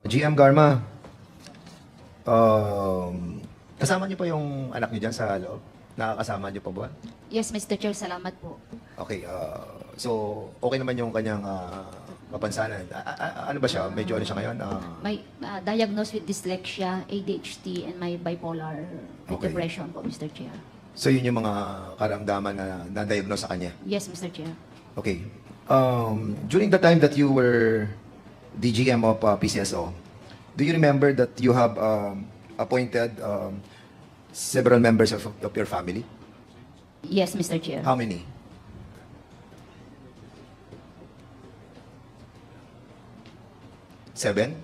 GM Garma, kasama niyo pa yung anak niyo dyan sa loob? Nakakasama niyo pa ba? Yes, Mr. Chair, salamat po. Okay, so okay naman yung kanyang kapansanan. Ano ba siya? Medyo ano siya ngayon? May diagnosed with dyslexia, ADHD, and may bipolar Okay. depression po, Mr. Chair. So yun yung mga karamdaman na na-diagnose sa kanya? Yes, Mr. Chair. Okay. During the time that you were DGM of PCSO, do you remember that you have appointed several members of your family? Yes, Mr. Chair. How many? Seven,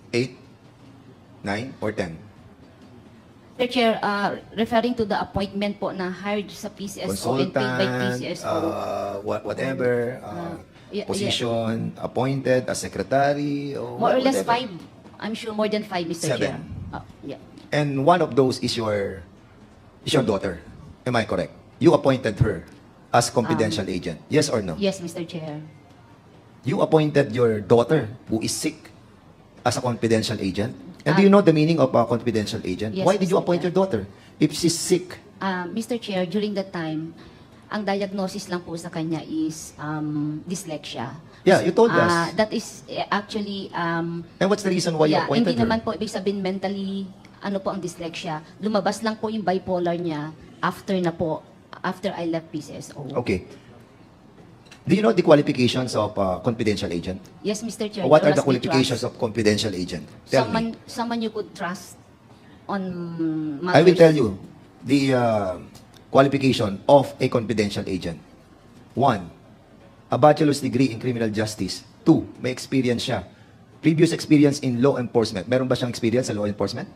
8, 9, or 10? Mr. Chair, referring to the appointment po na hired sa PCSO and paid by PCSO. Whatever, yeah, position, appointed as secretary, or More or less whatever. 5. I'm sure more than 5, Mr. Chair. Seven. Yeah. And one of those is your daughter. Am I correct? You appointed her as confidential agent. Yes or no? Yes, Mr. Chair. You appointed your daughter who is sick as a confidential agent. And do you know the meaning of a confidential agent? Yes, Why did you Mr. appoint Chair. your daughter if she's sick? Mr. Chair, during that time, ang diagnosis lang po sa kanya is dyslexia. Yeah, you told us. That is actually, And what's the reason why you yeah, appointed hindi her? naman po ibig sabihin mentally, ano po ang dyslexia. Lumabas lang po yung bipolar niya after I left PCSO. Okay. Do you know the qualifications of confidential agent? Yes, Mr. Chair. What are you the must be qualifications trust. of confidential agent? Tell me. Someone you could trust on I will matters. tell you the qualification of a confidential agent. 1, a bachelor's degree in criminal justice. 2, may experience siya. Previous experience in law enforcement. Meron ba siyang experience sa law enforcement?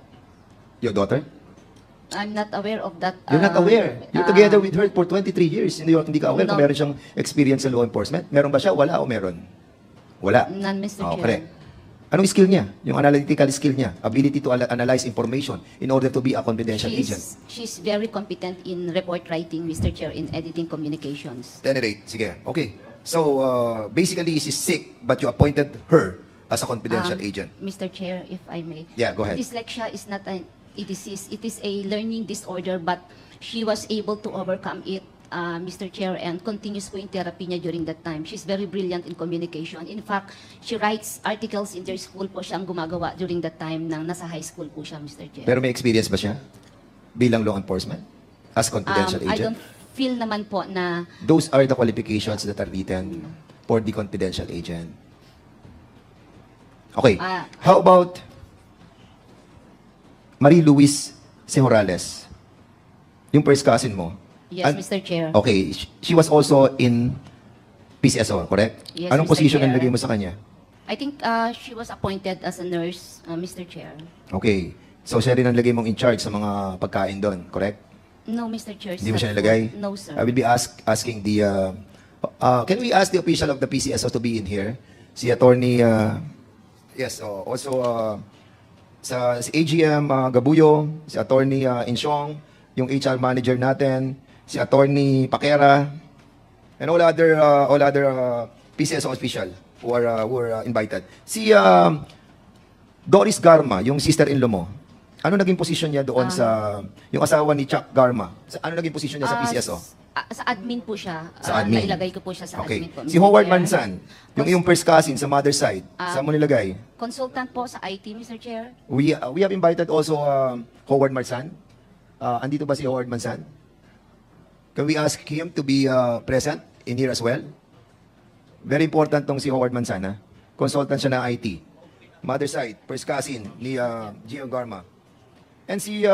Your daughter? I'm not aware of that. You're not aware. You're together with her for 23 years. Hindi ka aware kung No. meron siyang experience sa law enforcement? Meron ba siya? Wala o meron? Wala. None, Mr. Oh, Chair. correct. Anong skill niya? Yung analytical skill niya. Ability to analyze information in order to be a confidential agent. She's very competent in report writing, Mr. Chair, in editing communications. 10-8. Sige. Okay. So, basically, she's sick, but you appointed her as a confidential agent. Mr. Chair, if I may. Yeah, go ahead. Dyslexia is not a disease. It is a learning disorder, but she was able to overcome it, Mr. Chair, and continues po yung therapy niya during that time. She's very brilliant in communication. In fact, she writes articles in their school po siyang gumagawa during that time nang nasa high school po siya, Mr. Chair. Pero may experience ba siya bilang law enforcement as confidential I agent? don't feel naman po na Those are the qualifications that are written for the confidential agent. Okay. How about Marie Luis Sejorales? Yung first cousin mo. yes, An- Mr. Chair. Okay. She was also in PCSO, correct? Yes, Anong Mr. position ang Chair. nilagay mo sa kanya? I think she was appointed as a nurse, Mr. Chair. Okay. So siya rin ang lagay mong in charge sa mga pagkain doon, correct? No, Mr. Chair. Hindi mo sir. siya nilagay? No, sir. I will be asking the... can we ask the official of the PCSO to be in here? Si attorney... yes, also si AGM Gabuyo, si attorney Insyong, yung HR manager natin, si attorney Paquera, and all other PCSO official who are invited. Si Doris Garma, yung sister-in-law mo, ano naging position niya doon sa yung asawa ni Chuck Garma? Ano naging position niya sa PCSO? Sa admin po siya. Sa admin. Nailagay ko po siya sa Okay. admin po. Si Mr. Howard Chair. Mansan, yung iyong first cousin sa mother side, saan mo nilagay? Consultant po sa IT, Mr. Chair. We have invited also Howard Mansan. Andito ba si Howard Mansan? Can we ask him to be present in here as well? Very important tong si Howard Mansan, ha? Consultant siya ng IT. Mother side, first cousin ni Gio Garma. And si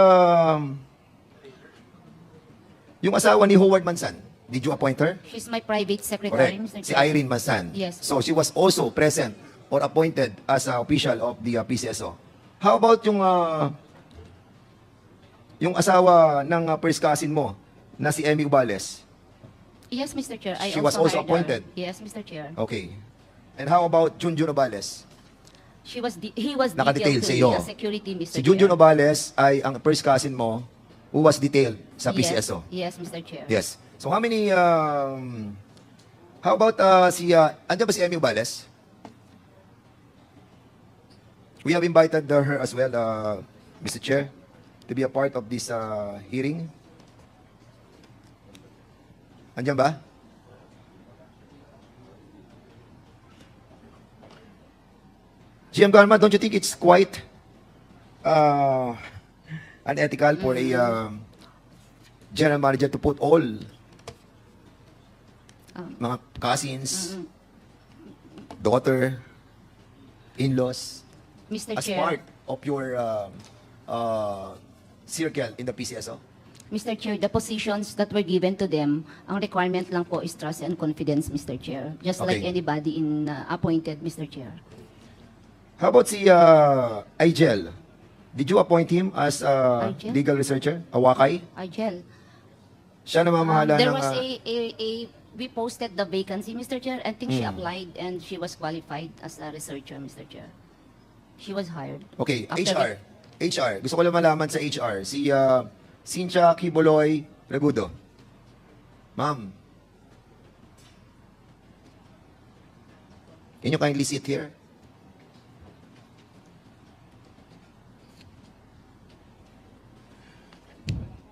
yung asawa ni Howard Mansan, did you appoint her? She's my private secretary, Correct. Mr. Si Chair. Irene Mansan. Yes. So she was also present or appointed as an official of the PCSO. How about yung asawa ng first cousin mo na si Emmy Ubales? Yes, Mr. Chair. She was also hired her. appointed? Yes, Mr. Chair. Okay. And how about Junjun Ubales? He was Nakadetail detailed sa to iyo. the security, Mr. Si Junjun Chair. Ubales ay ang first cousin mo who was detailed sa PCSO. Yes, Mr. Chair. Yes. So how many how about andiyan ba si Emmy Ubales? We have invited her as well, Mr. Chair, to be a part of this hearing. Andiyan ba? GM Garma, don't you think it's quite unethical for a general manager to put all mga cousins, daughter, in-laws Mr. as Chair. part of your circle in the PCSO? Mr. Chair, the positions that were given to them, ang requirement lang po is trust and confidence, Mr. Chair. Just like Okay. anybody in appointed, Mr. Chair. How about si Igel? Did you appoint him as Igel? legal researcher? Awakay? Argel. Siya namamahala There ng... was we posted the vacancy, Mr. Chair. I think she applied and she was qualified as a researcher, Mr. Chair. She was hired. Okay, After HR. Gusto ko lang malaman sa HR. Si Cynthia Kiboloy Regudo. Ma'am. Can you kindly sit here?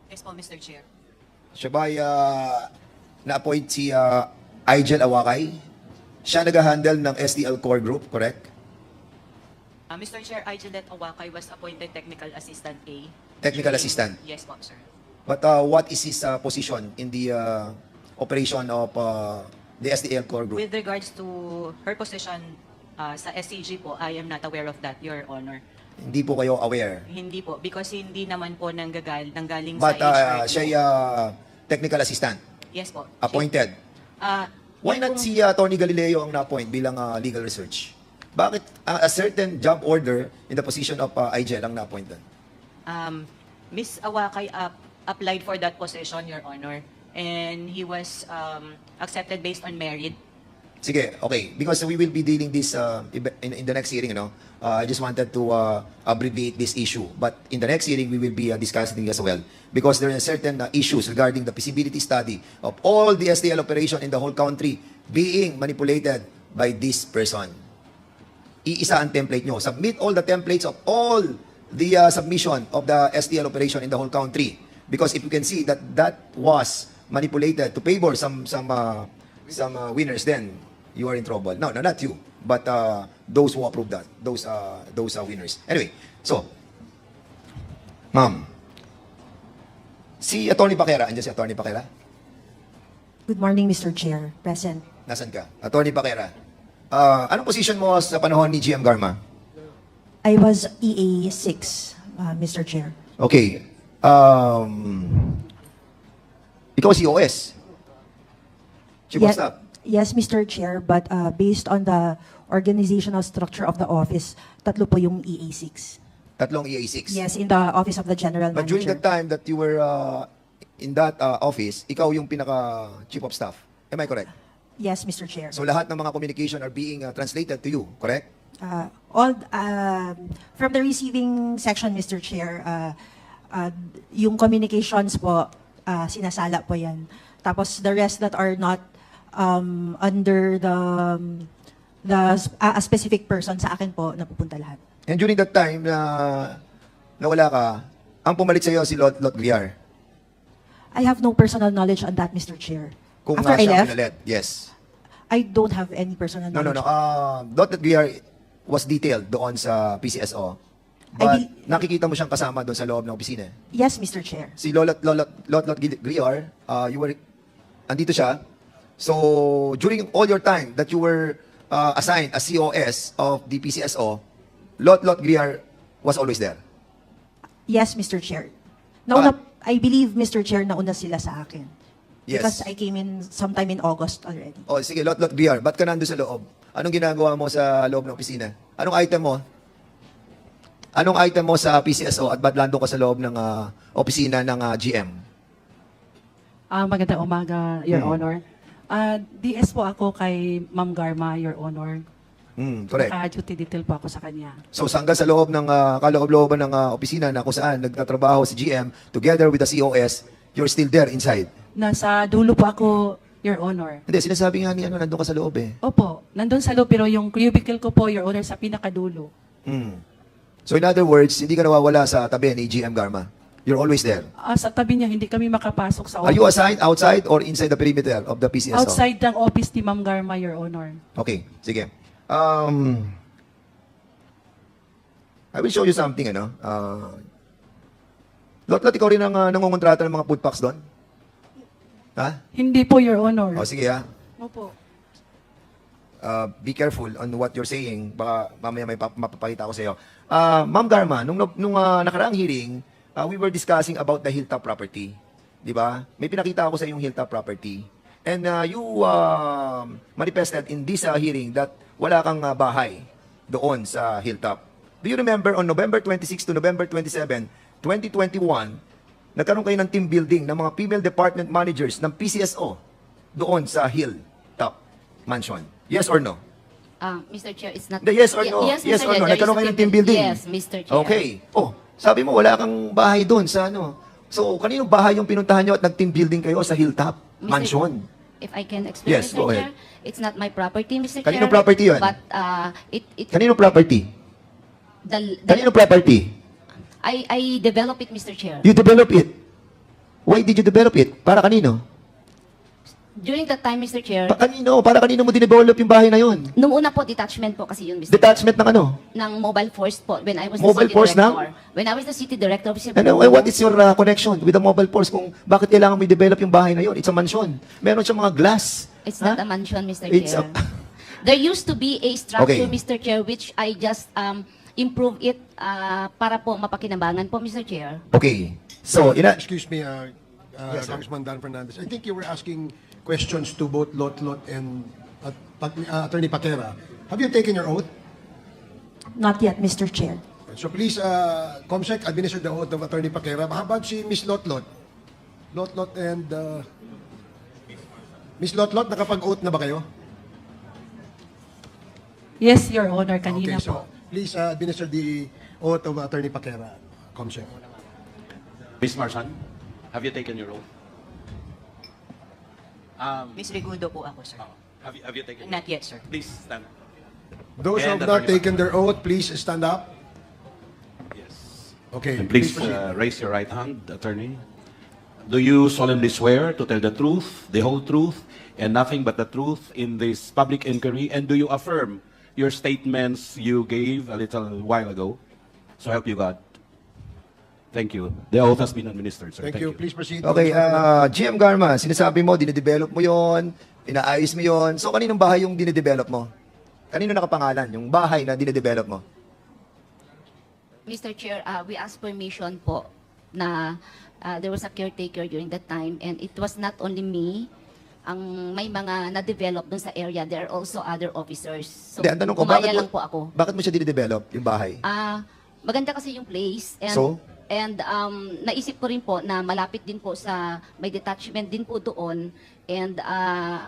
Yes po, Mr. Chair. Siya ba ay na-appoint si Igel Awakay? Siya nag-handle ng STL Core Group, correct? Mr. Chair, Igelet Awakay was appointed Technical Assistant A. Technical assistant. Yes po, sir. But what is his position in the operation of the STL Core Group? With regards to her position sa SCG po, I am not aware of that, Your Honor. Hindi po kayo aware. Hindi po, because hindi naman po nanggaling But sa HR. siya ay technical assistant, Yes po. appointed. Why Yun not pong- si Tony Galileo ang na-appoint bilang legal research? Bakit a certain job order in the position of Igel ang na-appoint doon? Ms. Awakay applied for that position, Your Honor. And he was accepted based on merit. Sige, okay. Because we will be dealing this in the next hearing, I just wanted to abbreviate this issue. But in the next hearing, we will be discussing as well. Because there are certain issues regarding the feasibility study of all the STL operation in the whole country being manipulated by this person. Iisa ang template nyo. Submit all the templates of all the submission of the STL operation in the whole country. Because if you can see that that was manipulated to favor some winners, then you are in trouble. No, not you, but those who approve that, those are winners. Anyway, so, ma'am, si Attorney Paquera, andiyan si Attorney Paquera? Good morning, Mr. Chair. Present. Nasaan ka? Attorney Paquera. Anong position mo sa panahon ni GM Garma? I was EA6, Mr. Chair. Okay. Ikaw si OS. Chief of Staff. Yes, Mr. Chair, but based on the organizational structure of the office, tatlo po yung EA6. Tatlong EA6. Yes, in the office of the General But during Manager. the time that you were in that office, ikaw yung pinaka Chief of Staff. Am I correct? Yes, Mr. Chair. So lahat ng mga communication are being translated to you, correct? All from the receiving section, Mr. Chair, yung communications po, sinasala po yan. Tapos the rest that are not under a specific person, sa akin po, napupunta lahat. And during that time na nawala ka, ang pumalit sa iyo si Lot Gliar. I have no personal knowledge on that, Mr. Chair. Kung After I siya left, pinalit. Yes. I don't have any personal No. knowledge. Lot Gliar was detailed doon sa PCSO. But nakikita mo siyang kasama doon sa loob ng opisina. Yes, Mr. Chair. Si Lot Gliar, andito siya. So, during all your time that you were assigned as COS of the PCSO, Lot Gliar was always there. Yes, Mr. Chair. I believe, Mr. Chair, nauna sila sa akin. Yes. Because I came in sometime in August already. O, sige, Lot Gliar, ba't ka nandun sa loob? Anong ginagawa mo sa loob ng opisina? Anong item mo? Anong item mo sa PCSO at ba't nandun ka sa loob ng opisina ng GM? Magandang umaga, Your Honor. DS po ako kay Ma'am Garma, Your Honor. Correct. Naka-duty detail po ako sa kanya. So, hanggang sa loob ng kaloob-looban ng opisina na kung saan nagtatrabaho si GM together with the COS, you're still there inside. Nasa dulo po ako, Your Honor. Hindi, sinasabi nga ni nandun ka sa loob eh. Opo, nandun sa loob, pero yung cubicle ko po, Your Honor, sa pinakadulo. So in other words, hindi ka nawawala sa tabi ni GM Garma. You're always there. Sa tabi niya, hindi kami makapasok sa Are you assigned outside or inside the perimeter of the PCSO? Outside ng office ni Ma'am Garma, Your Honor. Okay, sige. I will show you something, ano. Lot, ikaw rin ang nangungontrata ng mga food packs doon? Ha? Hindi po, Your Honor. O, sige ha. Opo. Be careful on what you're saying. Baka mamaya may mapapakita ko sa iyo. Ma'am Garma, nung nakaraang hearing, we were discussing about the Hilltop property. Di ba? May pinakita ako sa yung Hilltop property. And you manifested in this hearing that wala kang bahay doon sa Hilltop. Do you remember on November 26 to November 27, 2021, nagkaroon kayo ng team building ng mga female department managers ng PCSO doon sa Hilltop Mansion? Yes or no? Mr. Chair, it's not... Yes or no? Yes, Yes Mr. or no? Chair, there Nagkaroon is kayo ng team building? Yes, Mr. Chair. Okay. Oh, sabi mo wala kang bahay doon sa ano. So, kaninong bahay yung pinuntahan nyo at nag-team building kayo sa Hilltop Mr. Mansion? If I can explain, Yes, Mr. go Chair, ahead. it's not my property, Mr. Kaninong Chair. property yun? But Kaninong property? Kaninong property? I develop it, Mr. Chair. You develop it. Why did you develop it? Para kanino? During that time, Mr. Chair, Kanino? Para kanino mo dinevelop yung bahay na yun? nung una po, detachment po kasi yun, Mr. Chair. Detachment ng ano? Ng mobile force po, when I was Mobile the city force director. ng? When I was the city director of Cebu. And what is your connection with the mobile force kung bakit kailangan mo i-develop yung bahay na yun? It's a mansion. Meron siyang mga glass. It's Ha? not a mansion, Mr. It's Chair. a- There used to be a structure, Okay. Mr. Chair, which I just improve it para po mapakinabangan po, Mr. Chair. Okay. So, Excuse me, Yes, sir. Congressman Dan Fernandez. I think you were asking questions to both Lot and Attorney Patera. Have you taken your oath? Not yet, Mr. Chair. So please, Comsec, administer the oath of Attorney Patera. How about si Miss Lotlot? Lotlot and... Miss Lotlot, nakapag-oath na ba kayo? Yes, Your Honor, kanina Okay, po. so please administer the oath of Attorney Patera, Comsec. Ms. Marsan, have you taken your oath? Miss Regundo po ako, sir. Have you taken Not yet, sir. Please stand. Those who And have not Attorney taken their oath, please stand up. Yes. Okay, And please proceed. raise your right hand, attorney. Do you solemnly swear to tell the truth, the whole truth, and nothing but the truth in this public inquiry? And do you affirm your statements you gave a little while ago? So help you God. Thank you. The oath has been administered, sir. Thank you. Please proceed. okay, GM Garma, sinasabi mo, dinedevelop mo yon, inaayos mo yon. So, kaninong bahay yung dinedevelop mo? Kanino nakapangalan yung bahay na dinedevelop mo? Mr. Chair, we asked permission po na there was a caretaker during that time and it was not only me ang may mga na-develop dun sa area. There are also other officers. So, Hindi, ang tanong ko, gumaya lang po ako. bakit mo siya dinedevelop, yung bahay? Maganda kasi yung place and So? Naisip ko rin po na malapit din po sa may detachment din po doon and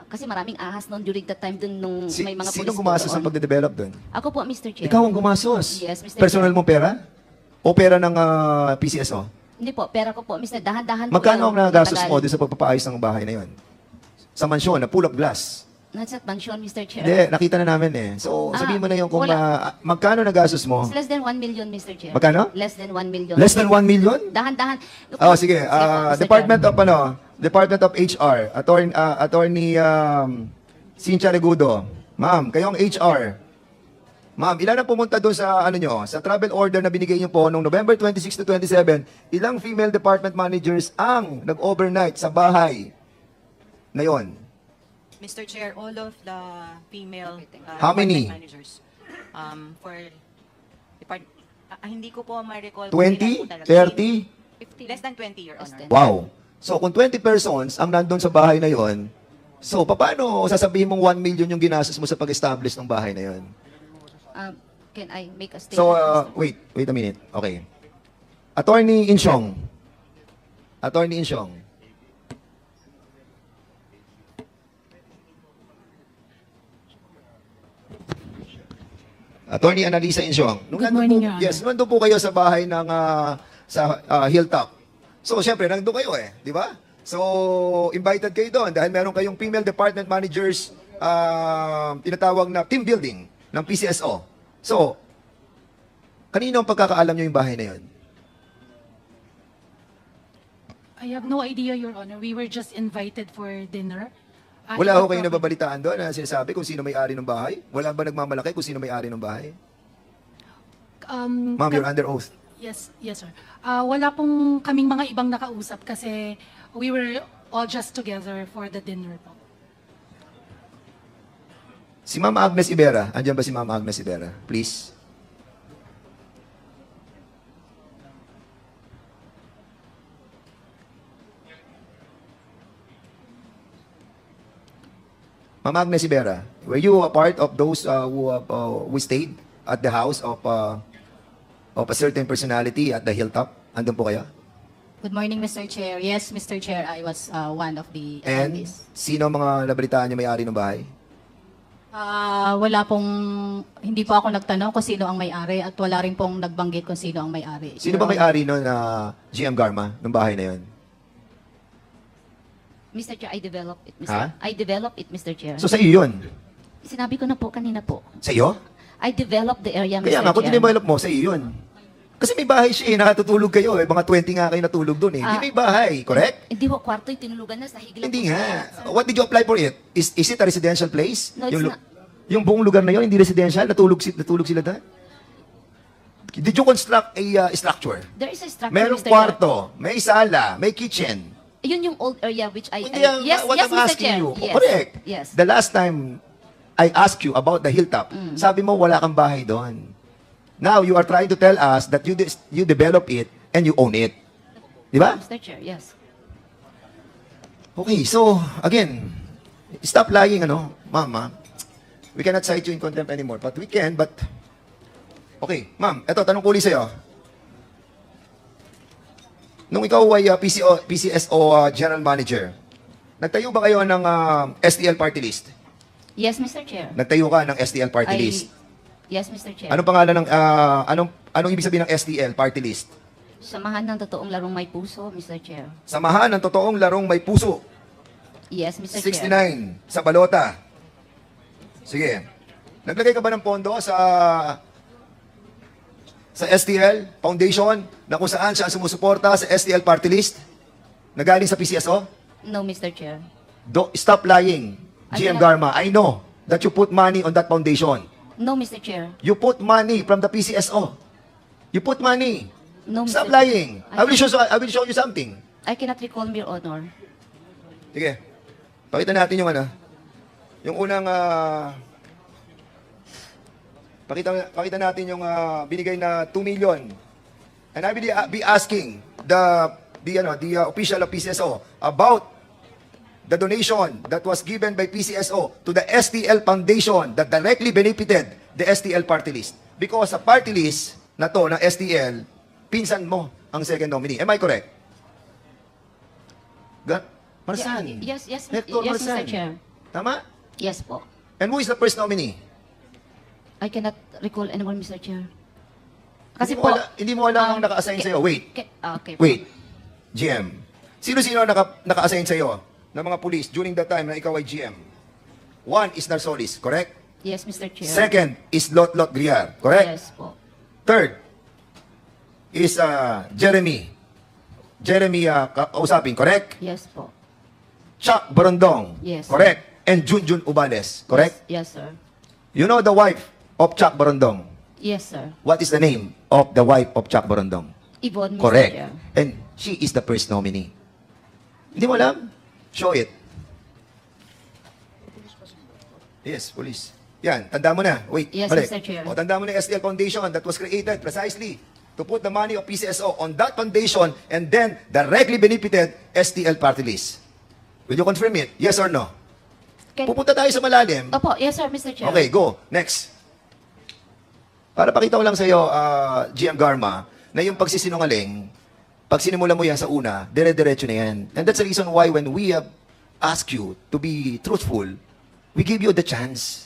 kasi maraming ahas noon during that time dun nung may mga Sino police po gumasos doon. ang pagde-develop doon? Ako po, Mr. Chair. Ikaw ang gumasos? Yes, Mr. Personal Chair. mong pera? O pera ng PCSO? Hindi po, pera ko po, Mr. Dahan-dahan po. Magkano ang lang, nagasos matagal. mo doon sa pagpapaayos ng bahay na yon? Sa mansyon, na full of glass. Nasa mansion, Mr. Chair. Hindi, nakita na namin eh. So, sabihin mo na yung kung magkano nagastos mo? It's less than 1 million, Mr. Chair. Magkano? Less than 1 million. Less than 1 million? Dahan-dahan. Oh, sige. po, Mr. Department Chair. of Department of HR, Attorney Cynthia Regudo. Ma'am, kayong HR. Ma'am, ilan ang pumunta doon sa sa travel order na binigay niyo po noong November 26 to 27? Ilang female department managers ang nag-overnight sa bahay na yon? Mr. Chair, all of the female How many? department managers for hindi ko po ma-recall. 20? 30? Less than 20, Your Less Honor. than. Wow. So, kung 20 persons ang nandun sa bahay na yon, so, paano sasabihin mong 1 million yung ginastos mo sa pag-establish ng bahay na yon? Can I make a statement? So, Mr. wait a minute. Okay. Attorney Insyong. Attorney Insyong. Attorney Analisa Insyong. Good morning, Your Honor. Yes, nandun po kayo sa bahay ng Hilltop. So, syempre, nandun kayo di ba? So, invited kayo doon dahil meron kayong female department managers tinatawag na team building ng PCSO. So, Kanino ang pagkakaalam nyo yung bahay na yun? I have no idea, Your Honor. We were just invited for dinner. Wala ho It was kayong proper- nababalitaan doon na sinasabi kung sino may-ari ng bahay? Wala ba nagmamalaki kung sino may-ari ng bahay? Ma'am, you're under oath. Yes, yes, sir. Wala pong kaming mga ibang nakausap kasi we were all just together for the dinner po. Si Ma'am Agnes Ibera, andyan ba si Ma'am Agnes Ibera? Please. Ma'am Agnes Ibera, were you a part of those who stayed at the house of a certain personality at the hilltop? Andun po kayo? Good morning, Mr. Chair. Yes, Mr. Chair, I was one of the And attendees. sino ang mga nabalitaan niyo may-ari ng bahay? Wala pong, hindi po ako nagtanong kung sino ang may-ari at wala rin pong nagbanggit kung sino ang may-ari. Sino ba may-ari nun na GM Garma, ng bahay na yun? Mr. Chair, I developed it, Mr. Ha? I developed it, Mr. Chair. So sa iyo yun? Sinabi ko na po kanina po. Sa iyo? I developed the area, Mr. Kaya nga, kung Chair. dinevelop mo, sa iyo yun. Kasi may bahay siya eh, nakatutulog kayo eh. Mga 20 nga kayo natulog doon eh. Hindi may bahay, correct? Hindi po, kwarto yung tinulugan na sa higla. Hindi nga. What did you apply for it? Is it a residential place? No, it's yung, not. yung buong lugar na yun, hindi residential? Natulog sila doon? Did you construct a structure? There is a structure, Merong Mr. kwarto, may sala, may kitchen. Yun yung old area which I... Hindi ang yes, what yes, I'm Mr. asking Chair. you. Yes. Correct. Yes. The last time I asked you about the hilltop, sabi mo wala kang bahay doon. Now you are trying to tell us that you develop it and you own it. Di ba? Mr. Chair, yes. Okay, so again, stop lying, ma'am. We cannot cite you in contempt anymore, but we can, but okay, ma'am, eto tanong ko ulit sa'yo. Nung ikaw ay PCSO General Manager, nagtayo ba kayo ng STL party list? Yes, Mr. Chair. Nagtayo ka ng STL party I- list. Yes, Mr. Chair. Anong pangalan ng anong ibig sabihin ng STL party list? Samahan ng totoong larong may puso, Mr. Chair. Samahan ng totoong larong may puso. Yes, Mr. Chair. 69 sa balota. Sige. Naglagay ka ba ng pondo sa STL Foundation na kung saan siya sumusuporta sa STL party list na galing sa PCSO? No, Mr. Chair. Stop lying, I GM cannot- Garma. I know that you put money on that foundation. No, Mr. Chair. You put money from the PCSO. You put money. No, Stop Mr. lying. I will show you something. I cannot recall, Your Honor. Sige. Pakita natin yung yung unang pakita natin yung binigay na 2 million. And I will be asking the official of PCSO about the donation that was given by PCSO to the STL Foundation that directly benefited the STL party list. Because sa party list na to ng STL, pinsan mo ang second nominee. Am I correct? Marsan. Yes, yes, Hector yes, Marsan. Mr. Chair. Tama? Yes po. And who is the first nominee? I cannot recall anyone, Mr. Chair. Kasi Hindi mo alam ang naka-assign sa'yo. Wait. Okay po. Wait. GM. Sino-sino ang naka-assign sa'yo ng mga police during that time na ikaw ay GM? One is Narsolis, correct? Yes, Mr. Chair. Second is Lot Griar, correct? Yes po. Third is Jeremy. Jeremy kausapin, correct? Yes po. Chuck Borondong, Yes. correct? And Junjun Ubales, correct? Yes, sir. You know the wife of Chuck Borondong. Yes, sir. What is the name of the wife of Chuck Borondong? Yvonne, Mr. Correct. Chair. And she is the first nominee. Hindi mo alam? Show it. Yes, police. Yan, tanda mo na. Wait, Yes, balik. Mr. Chair. O, tanda mo na yung STL Foundation that was created precisely to put the money of PCSO on that foundation and then directly benefited STL party list. Will you confirm it? Yes or no? Pupunta tayo sa malalim. Opo, yes, sir, Mr. Chair. Okay, go. Next. Para pakita ko lang sa iyo, GM Garma, na yung pagsisinungaling, pag sinimula mo yan sa una, dire-diretso na yan. And that's the reason why when we have asked you to be truthful, we give you the chance.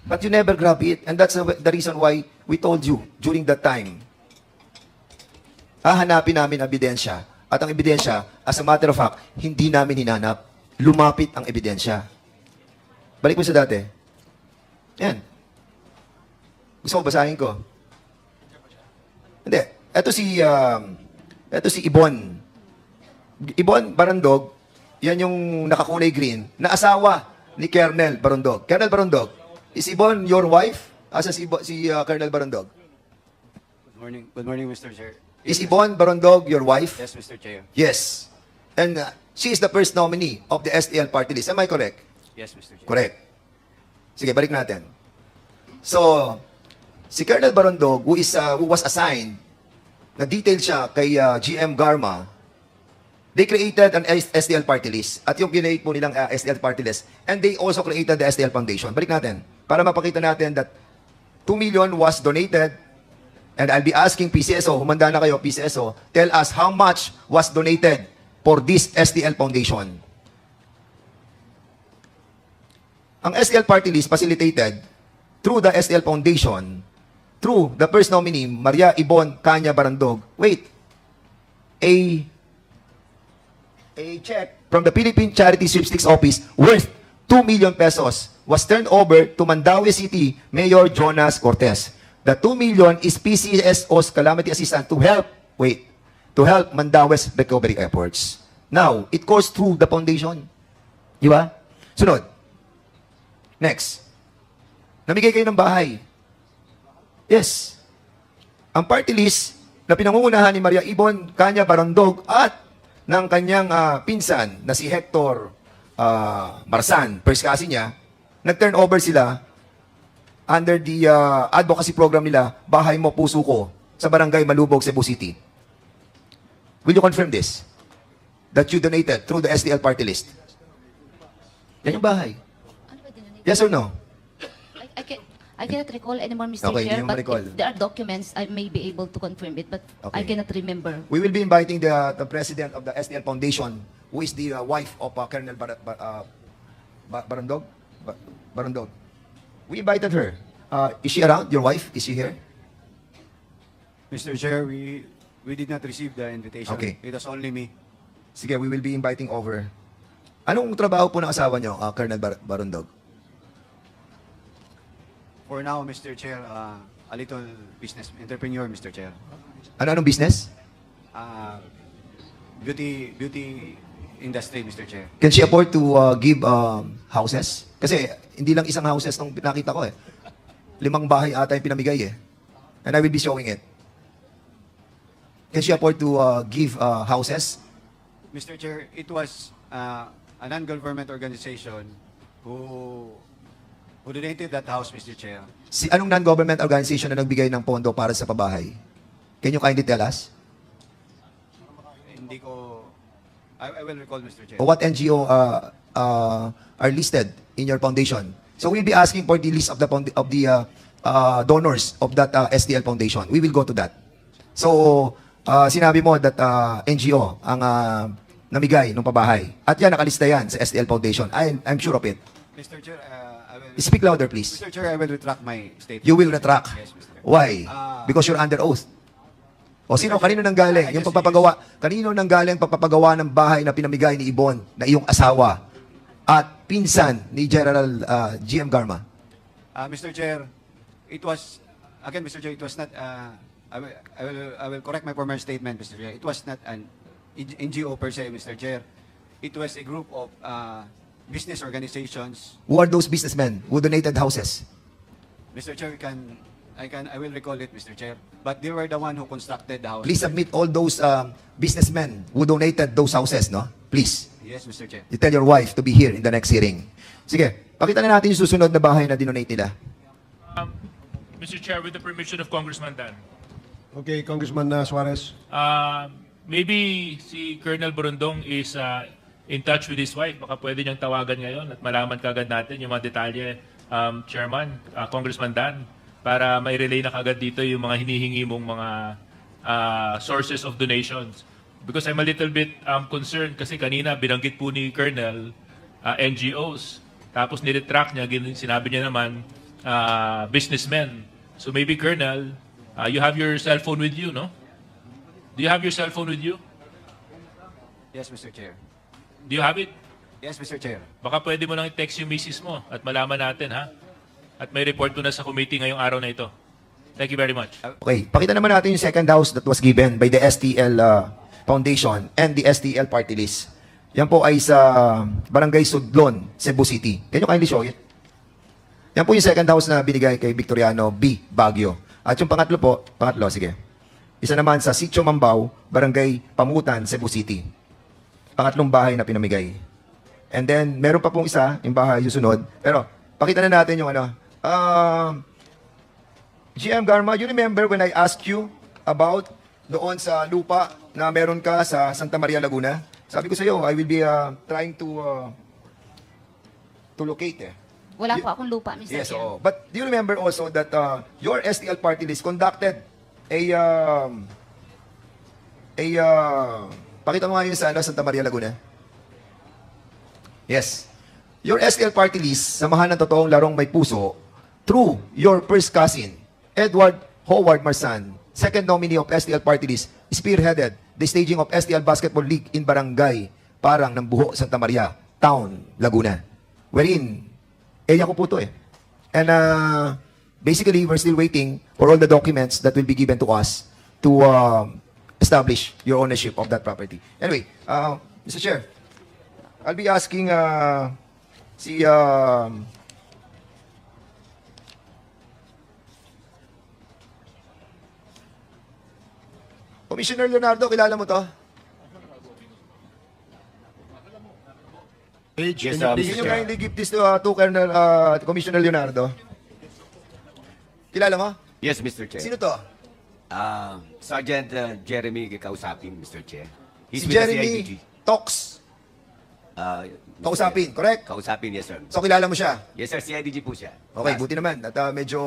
But you never grab it. And that's the reason why we told you during that time. Hahanapin namin ang ebidensya. At ang ebidensya, as a matter of fact, hindi namin hinanap. Lumapit ang ebidensya. Balik mo sa dati. Yan. Gusto mo basahin ko? ito si Ibon. Ibon Barandog, yan yung nakakulay green, na asawa ni Colonel Barandog. Colonel Barandog, is Ibon your wife? Asa si Colonel Barandog? Good morning, Mr. Chair. Is Ibon Barandog your wife? Yes, Mr. Chair. Yes. And she is the first nominee of the STL party list. Am I correct? Yes, Mr. Chair. Correct. Sige, balik natin. So, si Colonel Barandog, who was assigned, na detail siya kay GM Garma, they created an STL party list. At yung kinate po nilang STL party list. And they also created the STL Foundation. Balik natin. Para mapakita natin that 2 million was donated. And I'll be asking PCSO, humanda na kayo, PCSO, tell us how much was donated for this STL Foundation. Ang STL party list facilitated through the STL Foundation, through the first nominee, Maria Ibon Kanya Barandog. Wait, a check from the Philippine Charity Sweepstakes Office worth 2 million pesos was turned over to Mandaue City Mayor Jonas Cortez. The 2 million is PCSO's calamity assistance to help Mandaue's recovery efforts. Now, it goes through the foundation. Di ba? Sunod. Next. Namigay kayo ng bahay. Yes. Ang party list na pinangungunahan ni Maria Ibon Kanya Barandog at ng kanyang pinsan na si Hector Marsan, first kasi niya, nag-turn over sila under the advocacy program nila, Bahay Mo, Puso Ko, sa Barangay Malubog, Cebu City. Will you confirm this? That you donated through the STL party list? Yan yung bahay. Ano ba dinonate? Yes or no? I cannot recall anymore, Mr. Okay, Chair, hindi mo but ma-recall. if there are documents, I may be able to confirm it, but I Okay. cannot remember. We will be inviting the president of the STL Foundation, who is the wife of Colonel Barandog. Barandog. We invited her. Is she around? Your wife? Is she here? Mr. Chair, we did not receive the invitation. Okay. It was only me. Sige, we will be inviting over. Anong trabaho po ng asawa niyo, Colonel Barandog? For now, Mr. Chair, a little business entrepreneur, Mr. Chair. Anong business? Beauty industry, Mr. Chair. Can she afford to give houses? Kasi hindi lang isang houses nung nakita ko eh. 5 bahay ata yung pinamigay eh. And I will be showing it. Can she afford to give houses? Mr. Chair, it was a non-government organization who donated that house, Mr. Chair. Anong non-government organization na nagbigay ng pondo para sa pabahay? Can you kindly tell us? Hindi ko... I will recall, Mr. Chair. What NGO are listed in your foundation? So we'll be asking for the list of the donors of that STL Foundation. We will go to that. So sinabi mo that NGO ang namigay ng pabahay. At yan, nakalista yan sa STL Foundation. I'm sure of it. Mr. Chair, I will... Speak louder, please. Mr. Chair, I will retract my statement. You will retract. Yes, Mr. Chair. Why? Because you're under oath. O sino, kanino nang galing? Yung pagpapagawa, kanino nang galing pagpapagawa ng bahay na pinamigay ni Ibon na iyong asawa at pinsan ni General GM Garma? Mr. Chair, it was, again, Mr. Chair, it was not, I will correct my former statement, Mr. Chair. It was not an NGO per se, Mr. Chair. It was a group of business organizations. Who are those businessmen who donated houses? Mr. Chair, I will recall it, Mr. Chair. But they were the one who constructed the house. Please submit all those businessmen who donated those houses, no? Please. Yes, Mr. Chair. You tell your wife to be here in the next hearing. Sige, pakita na natin yung susunod na bahay na dinonate nila. Mr. Chair, with the permission of Congressman Dan. Okay, Congressman Suarez. Maybe si Colonel Borondong is in touch with his wife. Baka pwede niyang tawagan ngayon at malaman kagad natin yung mga detalye, Chairman, Congressman Dan, para may relay na kagad dito yung mga hinihingi mong mga sources of donations. Because I'm a little bit concerned kasi kanina binanggit po ni Colonel NGOs. Tapos niretract niya, sinabi niya naman businessmen. So maybe Colonel, you have your cell phone with you, no? Do you have your cell phone with you? Yes, Mr. Chair. Do you have it? Yes, Mr. Chair. Baka pwede mo lang i-text yung misis mo at malaman natin, ha? At may report ko na sa committee ngayong araw na ito. Thank you very much. Okay, pakita naman natin yung second house that was given by the STL Foundation and the STL party list. Yan po ay sa Barangay Sudlon, Cebu City. Can you kindly show it? Yan po yung second house na binigay kay Victoriano B. Baguio. At yung pangatlo, sige. Isa naman sa Sitio Mambao, Barangay Pamutan, Cebu City. Pangatlong bahay na pinamigay. And then, meron pa pong isa, yung bahay yung sunod. Pero, pakita na natin yung ano. GM Garma, you remember when I asked you about doon sa lupa na meron ka sa Santa Maria, Laguna? Sabi ko sa iyo, I will be trying to locate Wala po akong lupa, Mr. Yes, Chair. oo. But do you remember also that your STL party list conducted pakita mo nga yun sa Santa Maria, Laguna. Yes. Your STL party list, samahan ng totoong larong may puso, through your first cousin, Edward Howard Marsan, second nominee of STL party list, spearheaded the staging of STL Basketball League in Barangay Parang ng Buho, Santa Maria, Town, Laguna. Wherein, area ko po to And basically, we're still waiting for all the documents that will be given to us to establish your ownership of that property. Anyway, Mr. Chair, I'll be asking si Commissioner Leonardo, kilala mo to? Age, Can and you kindly give this to Colonel Commissioner Leonardo? Kilala mo? Yes, Mr. Chair. Sino to? Sergeant Jeremy kakausapin, Mr. Chair. Si He's with the Jeremy CIDG. Tox. Mr. Kausapin, correct? Kausapin, yes, sir. So kilala mo siya? Yes, sir. CIDG po siya. Okay, buti naman. At medyo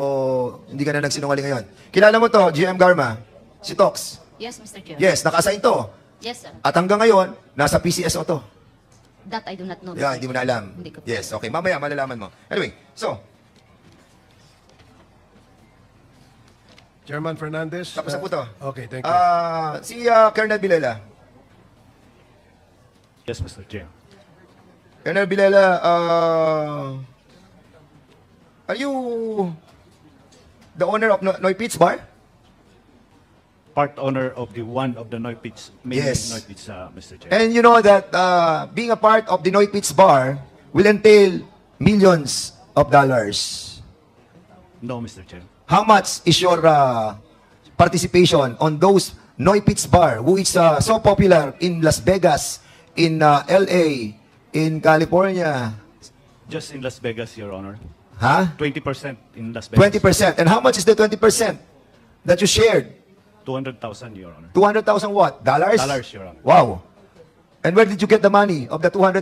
hindi ka na nagsinungaling ngayon. Kilala mo to, GM Garma? Si Tox. Yes, Mr. Chair. Yes, naka-assign to. Yes, sir. At hanggang ngayon, nasa PCSO to. That I do not know. Yeah, Mr. hindi mo na Chair. alam. Hindi ko po. Yes, okay. Mamaya, malalaman mo. Anyway, so, Chairman Fernandez. tapos na po to. Okay, thank you. Si Colonel Bilela. Yes, Mr. Chair. Colonel Bilela, are you the owner of Noy Pits Bar? Part owner of the Noy Pits, Yes. Noy Pits, Mr. Chair. And you know that being a part of the Noy Pits Bar will entail millions of dollars. No, Mr. Chair. How much is your participation on those Noy Pits Bar, who is so popular in Las Vegas, in LA, in California? Just in Las Vegas, Your Honor. Huh? 20% in Las Vegas. 20%. And how much is the 20% that you shared? 200,000, Your Honor. 200,000 what? Dollars? Dollars, Your Honor. Wow. And where did you get the money of the $200,000?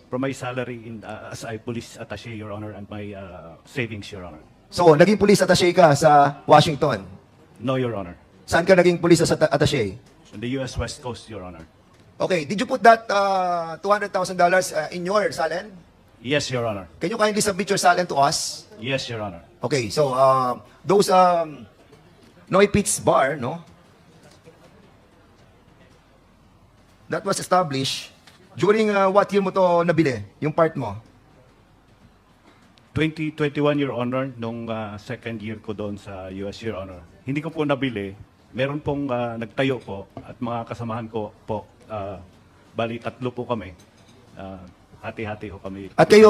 From my salary as a police attaché, Your Honor, and my savings, Your Honor. So, naging police attaché ka sa Washington. No, Your Honor. Saan ka naging police attaché? In the U.S. West Coast, Your Honor. Okay, did you put that $200,000 in your SALN? Yes, Your Honor. Can you kindly submit your SALN to us? Yes, Your Honor. Okay, so those Noy Pits Bar, no? That was established during what year mo to nabili? Yung part mo? 2021, Your Honor, nung second year ko doon sa US, Your Honor. Hindi ko po nabili. Meron pong nagtayo po at mga kasamahan ko po, bali tatlo po kami. Hati-hati ho kami. At kayo,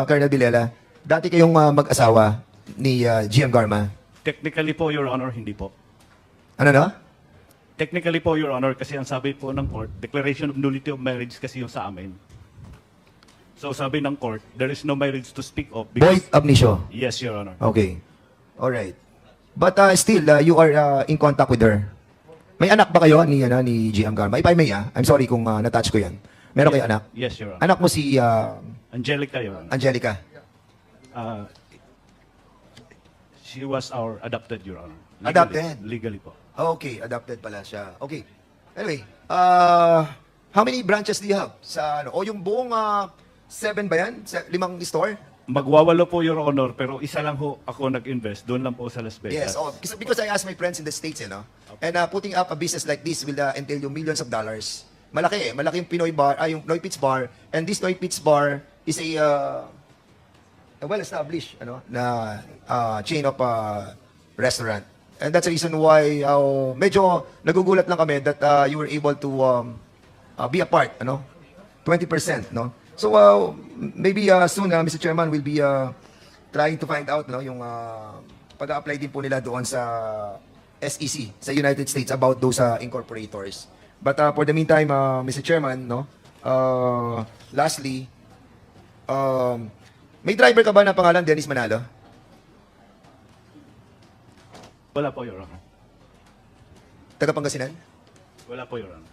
Colonel Bilela, dati kayong mag-asawa ni GM Garma? Technically po, Your Honor, hindi po. Ano na? Technically po, Your Honor, kasi ang sabi po ng court, declaration of nullity of marriage kasi yung sa amin. So sabi ng court, there is no marriage to speak of. Void ab initio. Yes, Your Honor. Okay. Alright. But still, you are in contact with her. May anak ba kayo ni GM Garma? If I may, I'm sorry kung na-touch ko yan. Meron kayo anak? Yes, Your Honor. Anak mo si Angelica, Your Honor. Angelica. She was our adopted, Your Honor. Adopted? Legally po. Okay, adopted pala siya. Okay. Anyway, how many branches do you have? O yung buong 7 ba yan? 5 store? Magwawalo po, Your Honor, pero isa lang ho ako nag-invest. Doon lang po sa Las Vegas. Yes, because I asked my friends in the States, and putting up a business like this will entail you millions of dollars. Malaki malaki yung Pinoy Bar, yung Noy Pits Bar, and this Noy Pits Bar is a well-established chain of restaurant. And that's the reason why medyo nagugulat lang kami that you were able to be a part, 20%, no? So maybe soon, Mr. Chairman, we'll be trying to find out, yung pag-apply din po nila doon sa SEC sa United States about those incorporators. But for the meantime, Mr. Chairman, lastly, may driver ka ba na pangalan Dennis Manalo? Wala po, Your Honor. Taga Pangasinan? Wala po, Your Honor.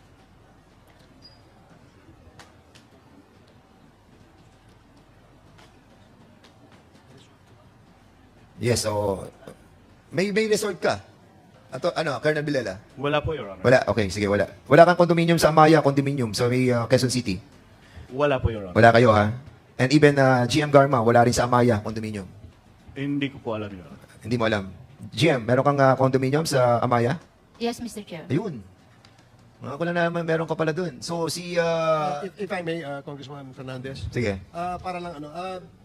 Yes, so may resort ka? Colonel Villela? Wala po, Your Honor. Wala, okay, sige, wala. Wala kang condominium sa Amaya condominium sa may Quezon City? Wala po, Your Honor. Wala kayo, ha? And even GM Garma, wala rin sa Amaya condominium? Hindi ko po alam, Your Honor. Hindi mo alam. GM, meron kang condominium sa Amaya? Yes, Mr. Chair. Ayun. Mga ko lang naman, meron ka pala dun. So, If I may, Congressman Fernandez. sige. Para lang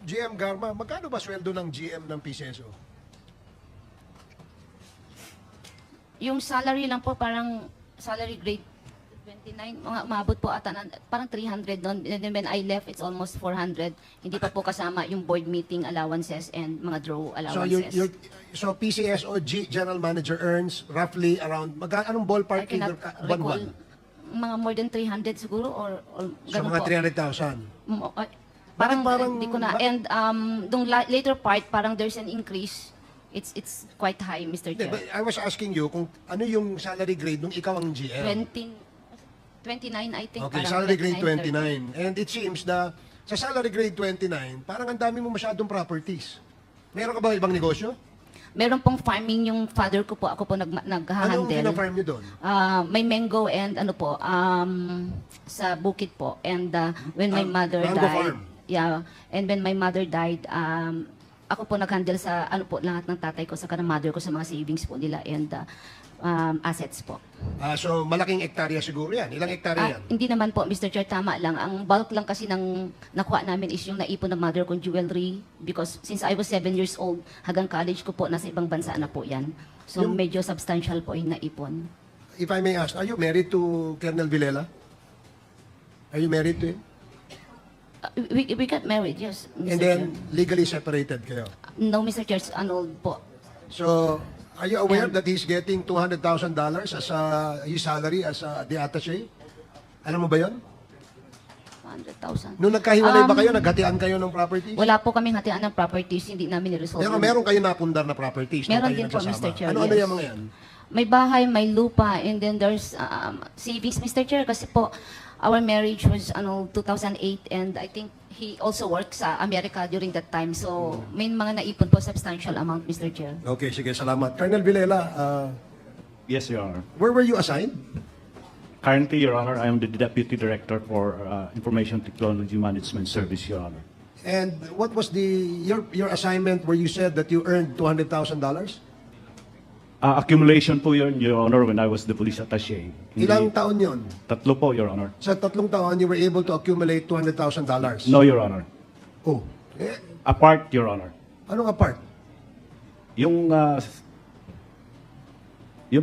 GM Garma, magkano ba sweldo ng GM ng PCSO? Yung salary lang po, parang salary grade 29, maabot po ata, parang 300 doon. And then when I left, it's almost 400. Hindi pa po kasama yung board meeting allowances and mga draw allowances. So PCSO General Manager earns roughly around, anong ballpark I cannot figure recall. buwan-buwan? Mga more than 300 siguro or So ganun mga po. 300,000. Parang Parang- hindi ko na. And later part, parang there's an increase. It's quite high, Mr. Hindi, Chair. but I was asking you kung ano yung salary grade nung ikaw ang GM. 29, I think. Okay, parang salary grade 29, 29. And it seems na sa salary grade 29, parang ang dami mo masyadong properties. Meron ka ba ibang negosyo? Meron pong farming yung father ko po. Ako po Anong nag-handle. pina-farm nyo doon? May mango and sa bukid po. And when my mother mango died, farm. yeah, and when my mother died, ako po nag-handle sa lahat ng tatay ko sa kanang mother ko sa mga savings po nila and assets po. So malaking hektarya siguro yan. Ilang hektarya yan? Hindi naman po, Mr. Chair, tama lang. Ang bulk lang kasi ng nakuha namin is yung naipon ng mother kong jewelry because since I was 7 years old, hanggang college ko po, nasa ibang bansa na po yan. So medyo substantial po yung naipon. If I may ask, are you married to Colonel Villela? Are you married to him? We got married, yes, Mr. And then Chair. legally separated kayo? No, Mr. Chair, annulled po. So, are you aware that he's getting $200,000 as his salary as the attaché? Alam mo ba yon? 100,000. Nung nagkahiwalay ba kayo, naghatian kayo ng properties? Wala po kaming hatian ng properties, hindi namin ni-resolve. Pero meron kayo napundar na properties? nung Meron kayo din po, nagsasama? Mr. Chair, Ano yes. yung mga yan? May bahay, may lupa, and then there's savings, Mr. Chair, kasi po, our marriage was 2008, and I think he also works sa America during that time. So, may mga naipon po substantial amount, Mr. Chair. Okay, sige, salamat. Colonel Villela, Yes, Your Honor. where were you assigned? Currently, Your Honor, I am the Deputy Director for Information Technology Management Service, Your Honor. And what was your assignment where you said that you earned $200,000? Accumulation po yun, Your Honor, when I was the police attaché. Ilang taon yon? Tatlo po, Your Honor. Sa 3 taon, you were able to accumulate $200,000? No, Your Honor. Oh, Apart, Your Honor. anong apart? Yung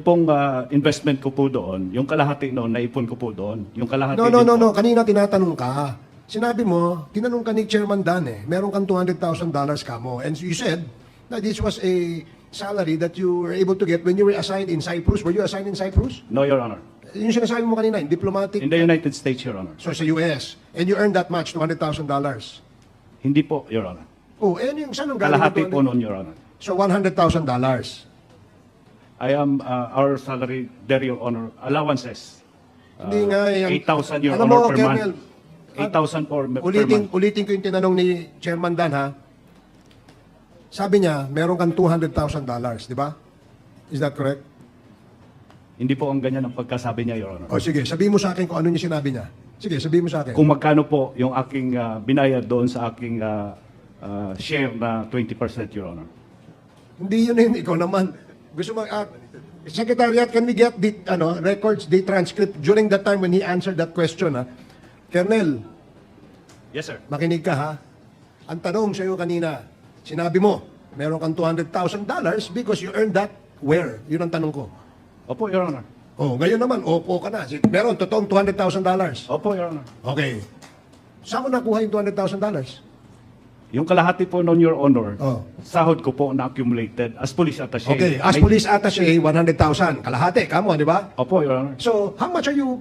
pong investment ko po doon, yung kalahati noon, naipon ko po doon. Yung kalahati No. din po- Kanina tinatanong ka. Sinabi mo, tinanong ka ni Chairman Dan meron kang $200,000 ka mo. And you said that this was a salary that you were able to get when you were assigned in Cyprus. Were you assigned in Cyprus? No, Your Honor. Yung sinasabi mo kanina, in diplomatic. In the United States, Your Honor. So sa US. And you earned that much, $200,000. Hindi po, Your Honor. Oh, yung saan ang galing Kalahati yung po 200? noon, Your Honor. So $100,000. I am our salary there, Your Honor, allowances. Hindi nga yan. 8,000, Your Alam Honor, mo, per Colonel, month. 8,000 per month. Ulitin ko yung tinanong ni Chairman Dan, ha? Sabi niya, meron kang $200,000, di ba? Is that correct? Hindi po ang ganyan ang pagkasabi niya, Your Honor. O sige, sabihin mo sa akin kung ano niya sinabi niya. Sige, sabihin mo sa akin. Kung magkano po yung aking binayad doon sa aking share na 20%, Your Honor. Hindi yun, ikaw naman. Gusto mo, Secretariat, can we get the records, the transcript during that time when he answered that question, ha? Colonel, Yes, sir. makinig ka, ha? Ang tanong sa iyo kanina, sinabi mo, Meron kang $200,000 because you earned that where? Yun ang tanong ko. Opo, Your Honor. Oh, ngayon naman, opo ka na. Meron totoong $200,000. Opo, Your Honor. Okay. Saan mo nakuha yung $200,000? Yung kalahati po noon, Your Honor, Oh. sahod ko po na accumulated as police attaché. Okay, as police attaché, 100,000. Kalahati, kamo, di ba? Opo, Your Honor. So, how much are you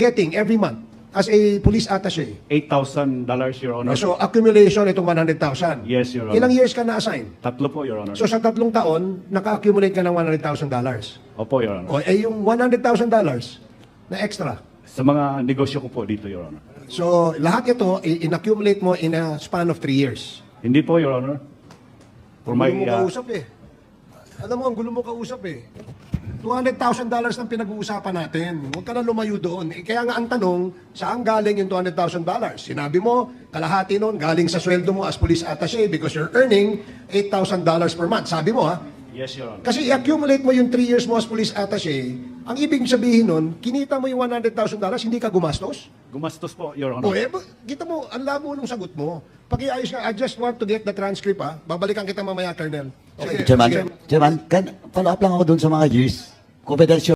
getting every month as a police attaché? $8,000, Your Honor. So, accumulation itong 100,000. Yes, Your Honor. Ilang years ka na-assign? 3 po, Your Honor. So, sa 3 taon, naka-accumulate ka ng $100,000. Opo, Your Honor. O, yung $100,000 na extra. Sa mga negosyo ko po dito, Your Honor. So, lahat ito, in-accumulate mo in a span of 3 years. Hindi po, Your Honor. For my, Gulo mo kausap eh. Alam mo, ang gulo mo kausap eh. $200,000 ang pinag-uusapan natin. Huwag ka na lumayo doon. Eh, kaya nga ang tanong, saan galing yung $200,000? Sinabi mo, kalahati nun, galing sa sweldo mo as police attaché because you're earning $8,000 per month. Sabi mo ha? yes, Your Honor. Kasi i-accumulate mo yung 3 years mo as police attaché, ang ibig sabihin nun, kinita mo yung $100,000, hindi ka gumastos? Gumastos po, Your O Honor. kita mo, ang labo nung sagot mo. Pakiayos ka, I just want to get the transcript ha. Babalikan kita mamaya, Colonel. Sige, Chairman, sige. Chairman, follow up lang ako dun sa mga years. Confidential